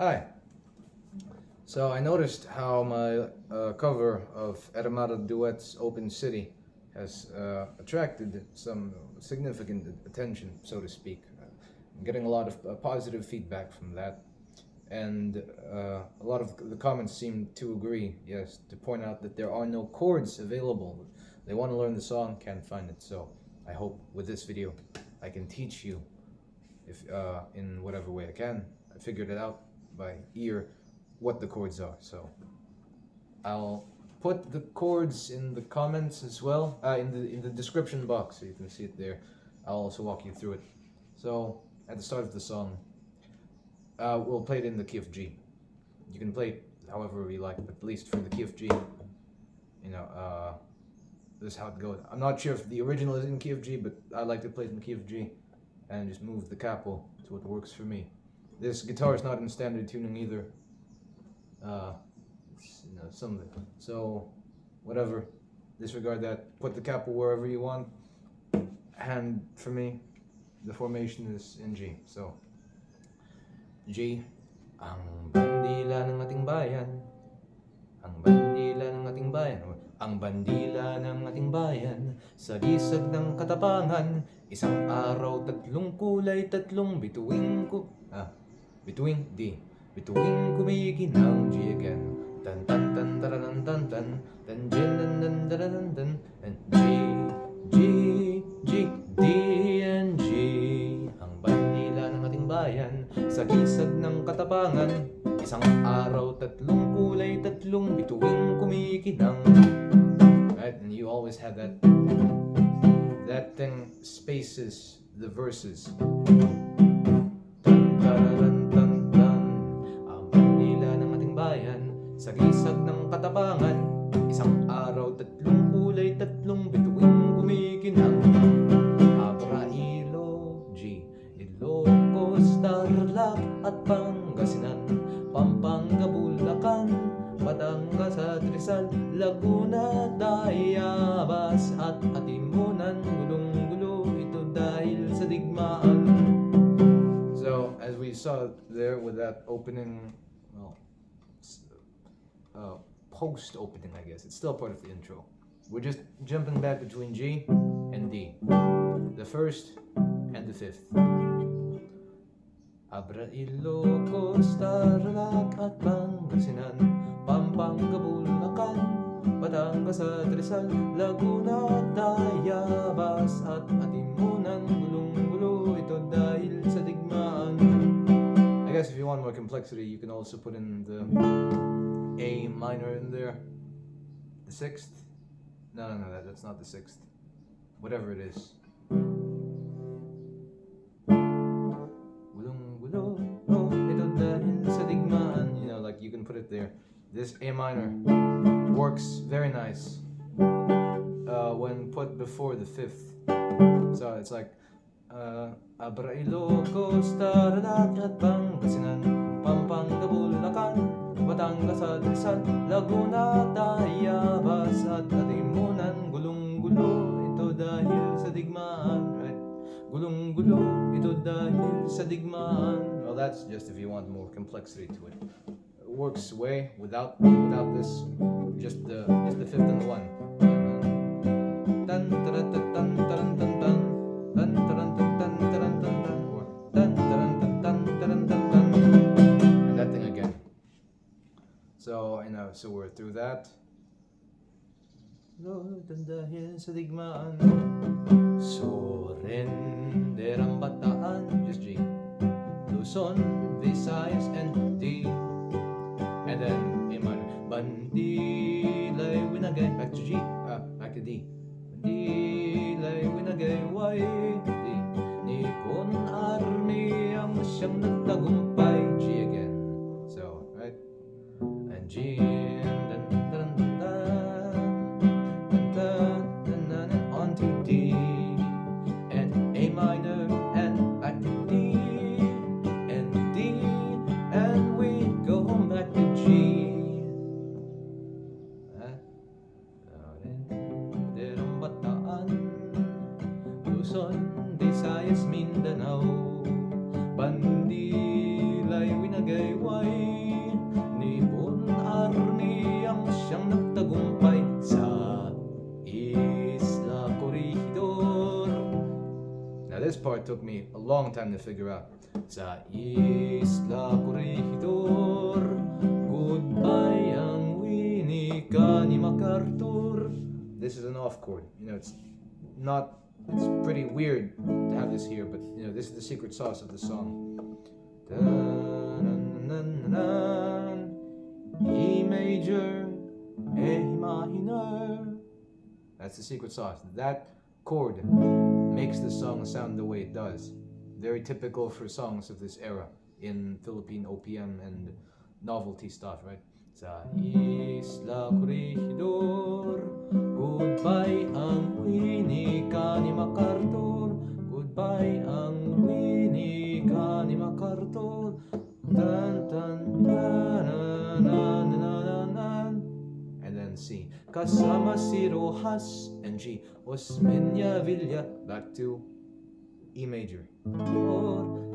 Hi. So I noticed how my cover of Ermar Duet's Open City has attracted some significant attention, so to speak. I'm getting a lot of positive feedback from that, and a lot of the comments seem to agree, yes, to point out that there are no chords available. They want to learn the song, can't find it, so I hope with this video I can teach you if in whatever way I can. I figured it out by ear what the chords are, so I'll put the chords in the comments as well, in the description box, so you can see it there. I'll also walk you through it. So at the start of the song, we'll play it in the key of G. You can play it however you like, but at least for the key of G, this is how it goes. I'm not sure if the original is in key of G, but I like to play it in key of G and just move the capo to what works for me. This guitar is not in standard tuning either. Some of it. So, whatever. Disregard that. Put the capo wherever you want. And for me, the formation is in G. So, G. Ang bandila ng ating bayan. Ang bandila ng ating bayan. Ang bandila ng ating bayan. Sagisag ng katapangan. Isang araw, tatlong kulay, tatlong bituing bituing, D. Bituing kumikinang, G again. Tan tan tan taranan tan tan. Tan jen dan dan dan. And G, D and G. Ang bandila ng ating bayan. Sagisag ng katapangan. Isang araw, tatlong kulay, tatlong bituing kumikinang. Right, and you always have that thing spaces the verses. Sagisag ng katapangan, isang araw, tatlong kulay, tatlong bituing kumikinang. Abra, G, Ilocos, Tarlac at Pangasinan, Pampanga, Bulacan, Batangas at Rizal, Laguna, Tayabas at Atimonan, Gulong-gulo, ito dahil sa digmaan. So, as we saw there with that opening, post-opening, I guess. It's still part of the intro. We're just jumping back between G and D. The first and the fifth. Abra, Ilocos, Tarlac at Pangasinan, Pampanga, Bulacan, Batangas at Rizal, Laguna, Tayabas at Atimonan, Gulong-gulo, ito dahil sa digmaan. I guess if you want more complexity, you can also put in the A minor in there. The sixth? No, that's not the sixth. Whatever it is. Gulong-gulo, ito dahil sa digmaan. Like you can put it there. This A minor works very nice when put before the fifth. So it's like Abra, Ilocos, Tarlac at Pangasinan, Pampanga, Bulacan, Batangas at Rizal, Laguna, Tayabas at Atimonan, Gulong-gulo, ito dahil sa digmaan. Right? Gulong-gulo, ito dahil sa digmaan. Well, that's just if you want more complexity to it. It works way without this, just the fifth and the one. Tan taran tan tan taran tan tan tan taran tan tan taran tan tan, or tan taran tan tan taran tan tan, and that thing again. So so we're through that. Lord, dahil sa digmaan, surrender ang bataan, just G, Luzon, Visayas, and D, and then A minor. Bandila'y winagay, back to G, back to D. Bandila'y winagay, Y, D. Nippon Army ang siyang nagtagumpay, G again. So, right? And G, dan dan dan dan dan dan, on to D, and A minor, and back to D, and D, and we go home back to G. Derang bataan, Luzon, Visayas, Mindanao, Bandila'y long time to figure out. Sa Isla Corregidor, goodbye ang winika ni MacArthur. This is an off chord. It's pretty weird to have this here, but this is the secret sauce of the song. E major, A minor. That's the secret sauce. That chord makes the song sound the way it does. Very typical for songs of this era in Philippine OPM and novelty stuff, right? Sa Isla Corregidor, goodbye ang winika ni MacArthur. Goodbye ang winika ni MacArthur. Tan tan na na na na. And then C. Kasama si Rojas and G. Osmeña't Villa. Back to E major.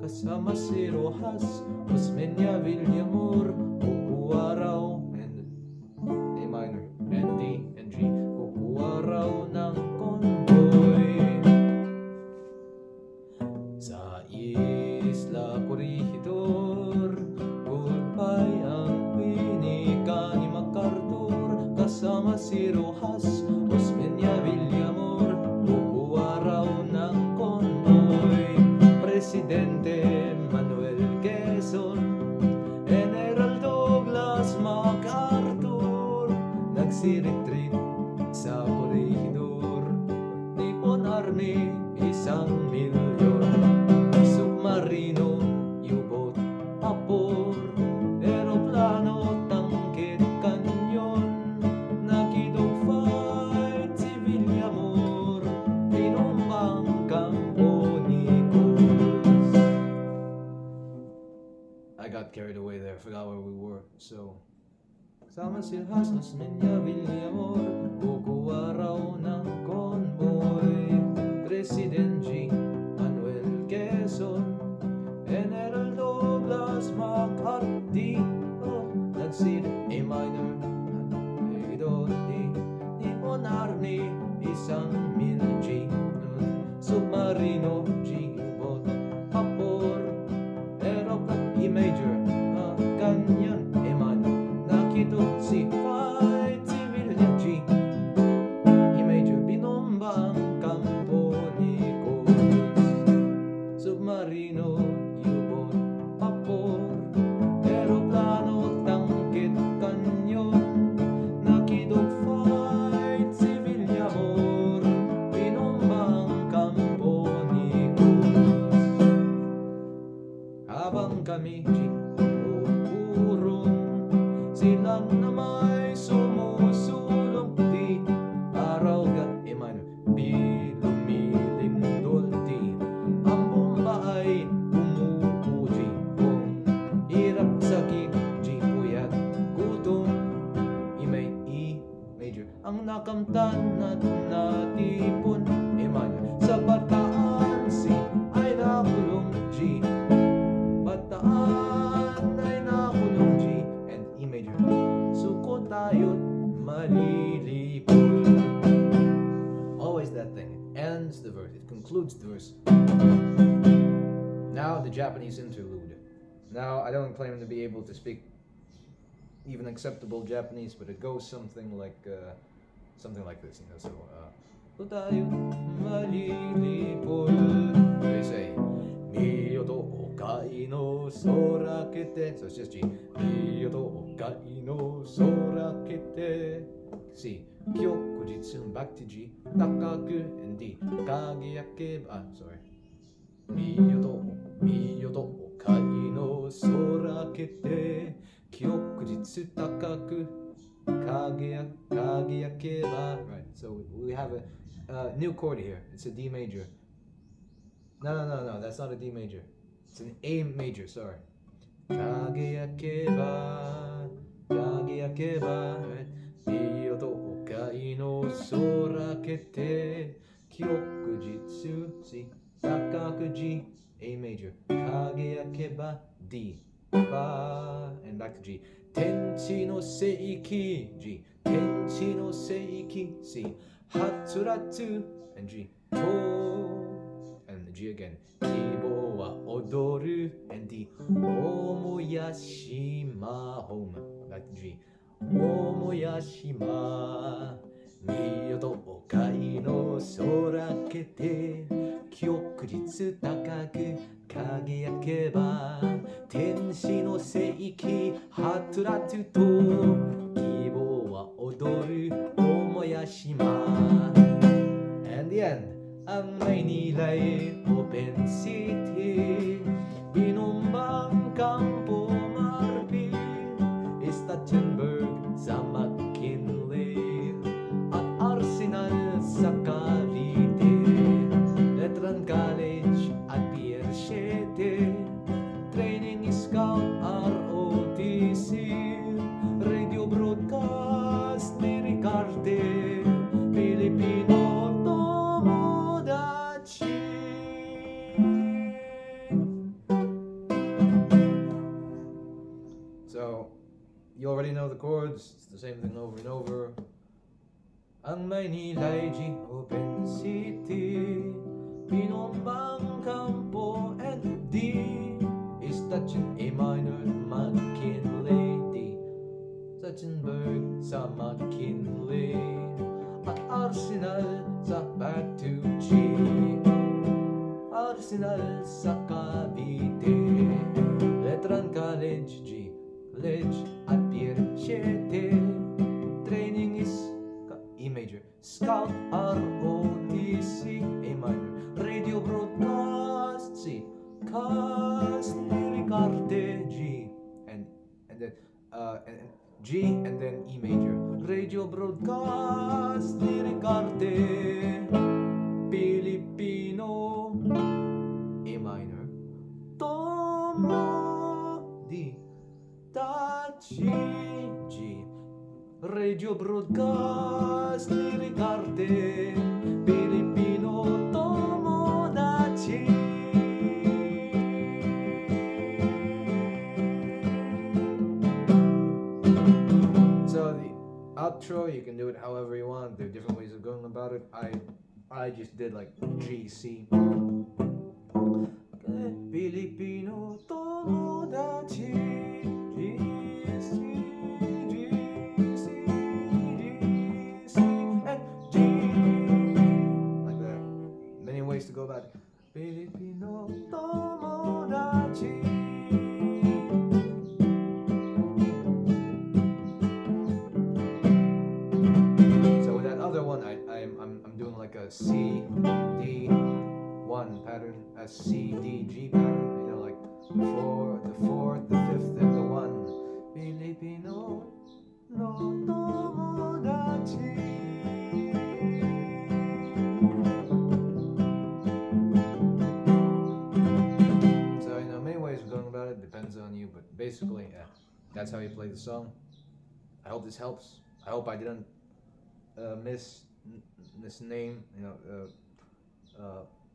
Kasama si Rojas, Osmeña't Villa amor. Araw and A minor and D and G. Araw ng convoy. Sa Isla Corregidor, goodbye ang winika ni MacArthur. Kasama si Rojas, Osmeña't Villa amor. Araw ng convoy. Presidente Manuel Quezon, MacArthur, Nagsi-retreat sa Corregidor. Nippon Army, 1,000,000. Submarino, U-boat, vapor, eroplano, tangkit, kanyon. Nakidogfight, civil amor, pinumbang kampo ni Chords. I got carried away there, forgot where we were, so Sama si Hasnos Menya Villamor, buko araw ng convoy. President G. Manuel Quezon, General Douglas MacArthur, Nagsi-retreat A minor, Corregidor D. Nippon Army, 1,000,000 G. Submarino G. U-boat, vapor, aeroplane E major, kanyan A minor. Nakito si fight civil G. E major, binomba ang kampo ni Chords. Submarino, U-boat, vapor, aeroplano, tangkit, kanyon. Nakidog fight civil amor, binomba ang kampo ni Chords. Habang kami G. Silang na may sumusulong di. Araw ga E minor, lumilindol di. Ang bomba ay umuuji. Kung hirap sakit G puyat gutom. E major, ang nakamtan at natipon E minor. Sa Bataan si ay nakulong G. Bataan ay nakulong G. Suko tayo't malilipol. Always that thing. It ends the verse. It concludes the verse. Now the Japanese interlude. Now I don't claim to be able to speak even acceptable Japanese, but it goes something like this. So tayo't malilipol. They say Miyo to okai no sora kete. So it's just G. Miyo to okai no sora kete. C. Kyokujitsu back to G. Takaku and D. Kageyakeba. Sorry. Miyo to okai no sora kete. Kyokujitsu takaku kageyakeba. Right. So we have a new chord here. It's a D major. No, that's not a D major. It's an A major, sorry. Kageyakeba, right? Miyo to okai no sora kete, kyokujitsu, see? Takaku G, A major. Kageyakeba, D, ba, and back to G. Tenchi no seiki, G. Tenchi no seiki, C. Hatsuratsu, and G. To, and G again. 希望は踊る and D. 思いやしま home. Back to G. 思いやしま見よと海の空けて旭日高く輝けば天使の聖域ハトラトゥと希望は踊る思いやしま And the end. Ang Maynila'y open city Binumbang kampo marpi Stachenberg sa McKinley At Arsenal sa Cavite Letran College at Pier 7 Training Scout ROTC Radio Broadcast ni Ricarte Filipino So, you already know the chords, it's the same thing over and over. Ang Maynila'y G open city, Binumbang kampo and D is touching A minor, McKinley D. Stachenberg sa McKinley, at Arsenal sa back to G. Arsenal sa Cavite, Letran College G. College at Pier 7 Training is E major Scout ROTC A minor Radio Broadcast C Cast Ricarte G and then and G and then E major Radio Broadcast Ricarte Filipino A minor Tomo D G G Radio Broadcast ni Ricarte Filipino Tomodachi. So the outro, you can do it however you want. There are different ways of going about it. I just did like G C Filipino Tomodachi. To go about it. Filipino Tomodachi. So with that other one, I'm doing like a C D 1 pattern, a C D G pattern. You know, like the fourth, the fifth, and the 1. Filipino no Tomodachi. Depends on you, but basically, that's how you play the song. I hope this helps. I hope I didn't misname,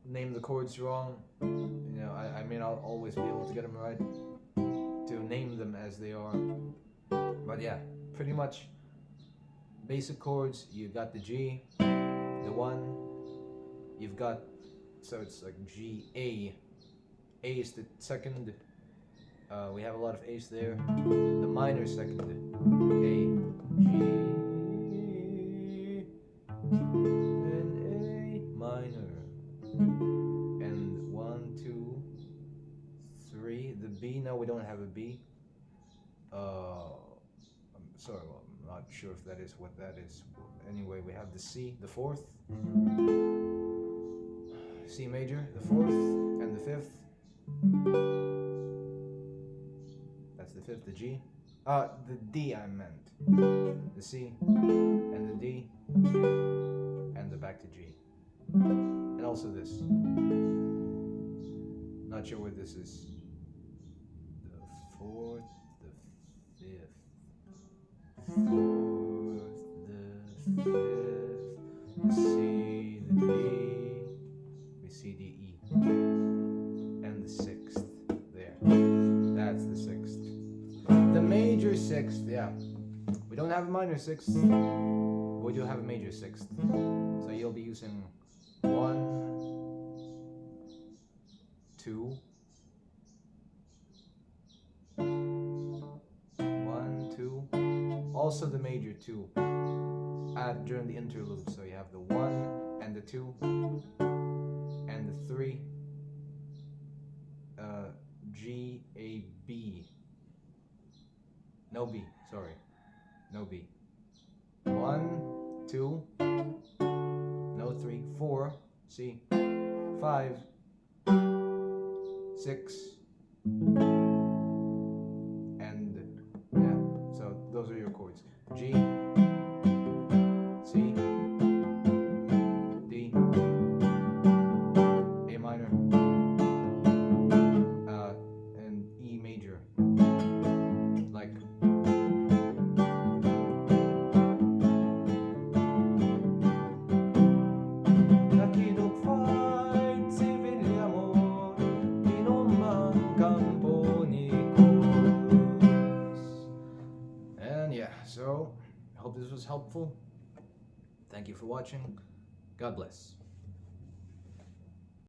name the chords wrong. I may not always be able to get them right, to name them as they are. But yeah, pretty much basic chords. You got the G, the 1. You've got, so it's like G, A. A is the second. We have a lot of A's there. The minor second, A, G, and A minor, and 1, 2, 3. The B. No, we don't have a B. I'm sorry, well, I'm not sure if that is what that is. Anyway, we have the C, the 4th, C major, the 4th, and the 5th. That's the 5th, the G. The D I meant. The C, and the D, and the back to G. And also this. Not sure what this is. The 4th, the 5th. 4th, the 5th. The C, the D. We C, D, E. And the 6th. There. That's the 6th. The major 6th, yeah. We don't have a minor 6th, but we do have a major 6th. So you'll be using 1, 2, 1, 2. Also the major 2. Add during the interlude. So you have the 1 and the 2 and the 3. G, A, B. No B, sorry. No B. 1, 2, no 3, 4, C, 5, 6, and yeah, so those are your chords. G, C, D, A minor, and E major. Like so, I hope this was helpful. Thank you for watching. God bless.